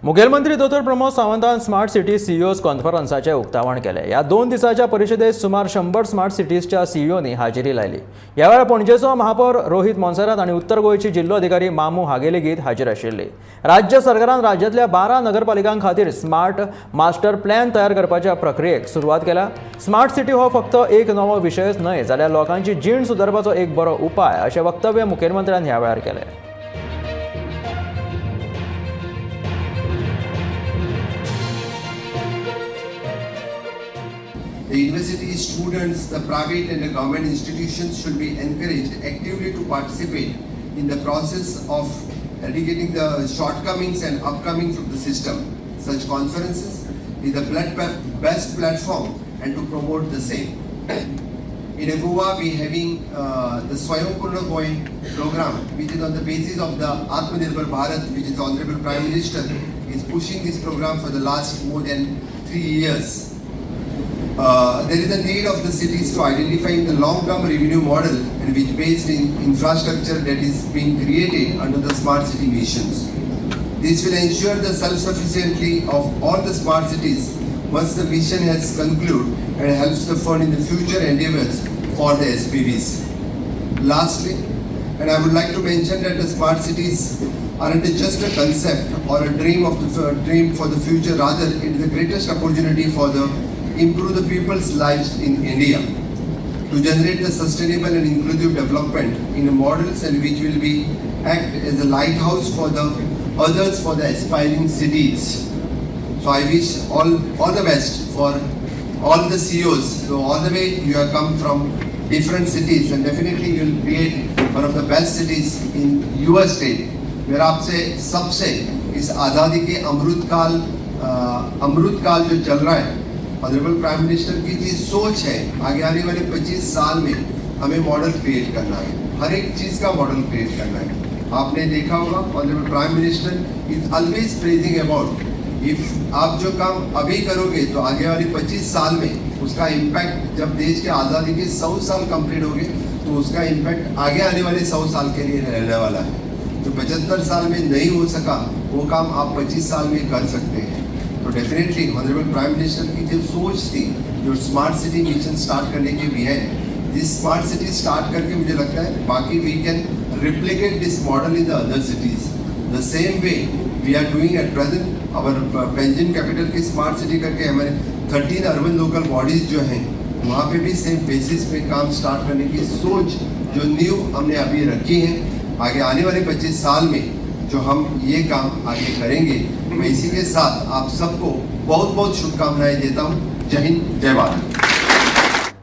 मुखेलमंत्री दोतोर Pramod सावंतान smart city CEOs कॉन्फरन्साचे उक्तावण केले। या 2 दिसांच्या परिशदेत सुमार 100 स्मार्ट सिटीजच्या सीईओनी हाजेरी लायली। ह्या वेळार पणजेचो महापौर रोहित मोन्सेरात आणि उत्तर गोंयची जिल्लो अधिकारी मामू हागे लेगीत हाजीर आशिल्ले। राज्य सरकारान राज्यांतल्या 12 नगरपालिकां खातीर स्मार्ट मास्टर प्लॅन तयार करपाच्या प्रक्रियेक सुरवात केला। स्मार्ट सिटी हो फक्त एक नवो विशयच न्हय, जाल्यार लोकांची जीण सुदारपाचो एक बरो उपाय अशें वक्तव्य मुखेलमंत्र्यान ह्या वेळार केलें। The university students, the private and the government institutions should be encouraged actively to participate in the process of eradicating the shortcomings and upcomings of the system. Such conferences is the best platform and to promote the same. In Goa, we having the Swayambhurna Goa program, which is on the basis of the Atmanirbhar Bharat, which is Honorable Prime Minister is pushing this program for the last more than 3 years. There is a need of the cities to identify the long-term revenue model and which based in infrastructure that is being created under the smart city missions. This will ensure the self-sufficiency of all the smart cities once the mission has concluded and helps the fund in the future endeavors for the SPVs. Lastly, and I would like to mention that the smart cities aren't just a concept or a dream for the future, rather it is the greatest opportunity for the improve the people's lives in India to generate the sustainable and inclusive development in models and which will be act as a lighthouse for the others for the aspiring cities. So I wish all the best for all the CEOs. So all the way you have come from different cities and definitely you will create one of the best cities in your state. मेरा आपसे सबसे इस आज़ादी के अमृत काल जो चल रहा है, ऑनरेबल प्राइम मिनिस्टर की जो सोच है आगे आने वाले 25 साल में हमें मॉडल क्रिएट करना है, हर एक चीज़ का मॉडल क्रिएट करना है। आपने देखा होगा honourable prime minister is always praising about if आप जो काम अभी करोगे तो आगे वाले 25 साल में उसका इम्पैक्ट, जब देश की आज़ादी के 100 साल कंप्लीट हो गए तो उसका इम्पैक्ट आगे आने वाले 100 साल के लिए रहने वाला है। जो 75 साल में नहीं हो सका वो काम आप 25 साल में कर सकते हैं। तो डेफिनेटली ऑनरेबल प्राइम मिनिस्टर की जो सोच थी, जो स्मार्ट सिटी मिशन स्टार्ट करने के भी है, दिस स्मार्ट सिटी स्टार्ट करके मुझे लगता है बाकी we can replicate this model in the other cities the same way we are doing at present. Our Panjim capital की स्मार्ट सिटी करके हमारे 13 अर्बन लोकल बॉडीज जो हैं वहाँ पे भी सेम बेसिस पे काम स्टार्ट करने की सोच जो न्यू हमने अभी रखी है। आगे आने वाले 25 साल में जो हम ये काम आगे करेंगे, मैं इसी के साथ आप सबको बहुत बहुत शुभकामनाएं देता हूँ। जय हिंद, जय भारत।